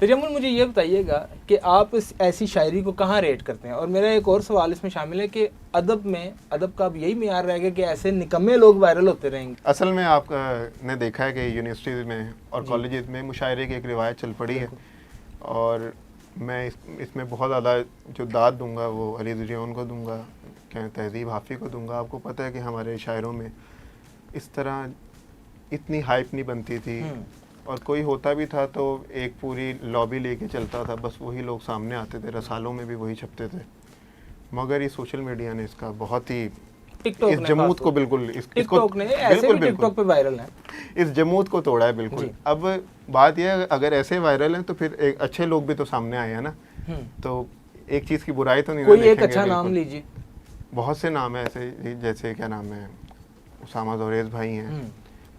तजम्मुल, मुझे ये बताइएगा कि आप इस ऐसी शायरी को कहाँ रेट करते हैं। और मेरा एक और सवाल इसमें शामिल है कि अदब का अब यही मेयार रहेगा कि ऐसे निकम्मे लोग वायरल होते रहेंगे। असल में आप ने देखा है कि यूनिवर्सिटीज़ में और कॉलेजेस में मुशायरे की एक रिवायत चल पड़ी है, और मैं इसमें बहुत ज़्यादा जो दाद दूंगा वो अली दुरियान को दूंगा, क्या तहज़ीब हाफ़ी को दूंगा। आपको पता है कि हमारे शायरों में इस तरह इतनी हाइप नहीं बनती थी, और कोई होता भी था तो एक पूरी लॉबी लेके चलता था, बस वही लोग सामने आते थे, रसालों में भी वही छपते थे। मगर ये सोशल मीडिया ने इसका बहुत ही इस जमूत को बिल्कुल टिकटॉक पे वायरल है, इस जमूत को तोड़ा है बिल्कुल। अब बात यह है, अगर ऐसे वायरल हैं तो फिर एक अच्छे लोग भी तो सामने आए हैं ना, तो एक चीज़ की बुराई तो नहीं। कोई एक अच्छा नाम लीजिए। बहुत से नाम है ऐसे, जैसे क्या नाम है, उसामा ज़ोरेज़ भाई हैं,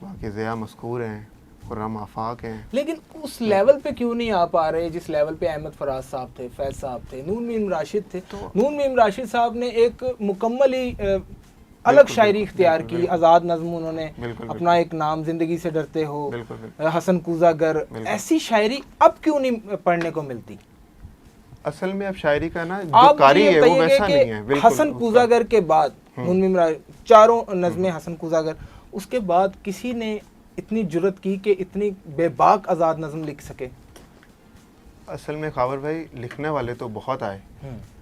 बाकी ज़िया मस्कूर हैं, खुर्रम आफाक हैं। लेकिन उस लेवल पे क्यों नहीं आ पा रहे जिस लेवल पे अहमद फराज साहब थे, फैज साहब थे, नून मीम राशिद थे। तो नून मीम राशिद साहब ने एक मुकम्मल ही अलग शायरी इख्तियार की, आज़ाद नज़्म उन्होंने अपना एक नाम, जिंदगी से डरते हो, हसन कूजागर, ऐसी शायरी अब क्यों नहीं पढ़ने को मिलती। असल में अब शायरी का ना जो कारी है वो वैसा नहीं है। हसन कूजागर के बाद नून मीम चारों नज़में हसन कूजागर, उसके बाद किसी ने इतनी जुर्रत की कि इतनी बेबाक आज़ाद नज़म लिख सके। असल में खावर भाई, लिखने वाले तो बहुत आए,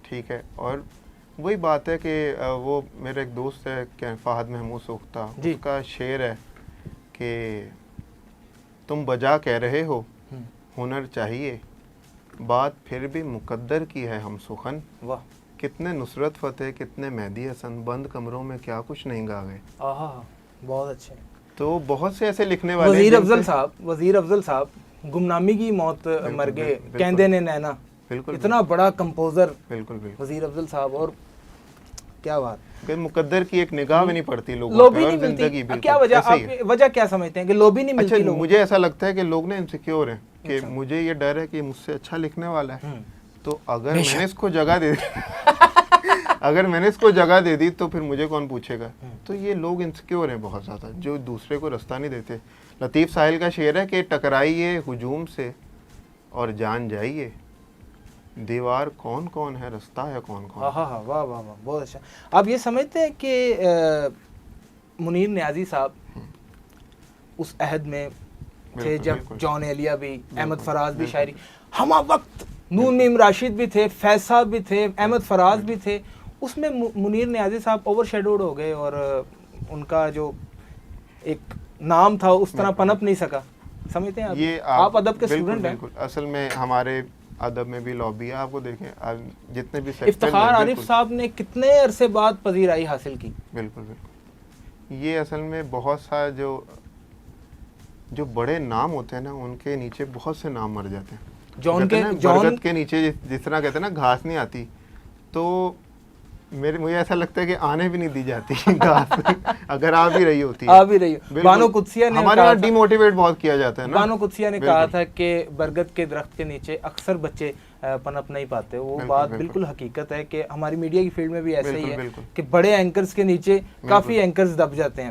ठीक है, और वही बात है कि वो मेरा एक दोस्त है क्या फ़हद महमूद सोख्ता, उसका शेर है कि तुम बजा कह रहे हो हुनर चाहिए, बात फिर भी मुकद्दर की है हम सुखन। वाह, कितने नुसरत फ़तेह, कितने मेहदी हसन, बंद कमरों में क्या कुछ नहीं गा गए। बहुत अच्छे। तो बहुत से ऐसे लिखने वाले, वज़ीर अफजल साहब गुमनामी की मौत मर गए, कहंदे ने नैना, इतना बड़ा कंपोजर, बिल्कुल वज़ीर अफजल साहब। और क्या बात, मुकद्दर की एक निगाह भी नहीं पड़ती लोगों पे, और जिंदगी क्या वजह क्या समझते हैं कि लोभी नहीं मिलती लोगों? मुझे ऐसा लगता है कि लोग ना इनसिक्योर हैं कि मुझे ये डर है कि मुझसे अच्छा लिखने वाला है, तो अगर मैंने इसको जगह दे अगर मैंने इसको जगह दे दी तो फिर मुझे कौन पूछेगा। तो ये लोग इनसिक्योर हैं बहुत ज़्यादा, जो दूसरे को रास्ता नहीं देते। लतीफ़ साहिल का शेर है कि टकराइए हुजूम से और जान जाइए, दीवार कौन कौन है, रास्ता है कौन कौन। वाह वाह वाह, बहुत अच्छा। आप ये समझते हैं कि मुनीर नियाज़ी साहब उस अहद में थे जब जॉन एलिया भी, अहमद फराज भी शायरी हमा वक्त, नून मीम राशिद भी थे, फैज साहब भी थे, अहमद फराज भी थे, उसमें मुनीर नियाज़ी साहब ओवरशैडोड हो गए और उनका जो एक नाम था उस तरह पनप नहीं सका। समझते हैं ये आप अदब के स्टूडेंट हैं। असल में हमारे अदब में भी लॉबी है, आपको देखें जितने भी इफ्तिखार आरिफ साहब ने कितने अरसे बाद पजीराई हासिल की। बिल्कुल। ये असल में बहुत सा जो बड़े नाम होते हैं ना, उनके नीचे बहुत से नाम मर जाते हैं। जॉन के नीचे जिस तरह कहते हैं ना घास नहीं आती, तो मुझे ऐसा लगता है कि आने भी नहीं दी जाती घास अगर आ भी रही होती है। बानो कुदसिया ने हमारे यहाँ डिमोटिवेट बहुत किया जाता है ना। बानो कुदसिया ने कहा था कि बरगद के दरख्त के नीचे अक्सर बच्चे पनप नहीं पाते। वो बात बिल्कुल हकीकत है कि हमारी मीडिया की फील्ड में भी ऐसे ही है कि बड़े एंकर्स के नीचे काफ़ी एंकर्स दब जाते हैं।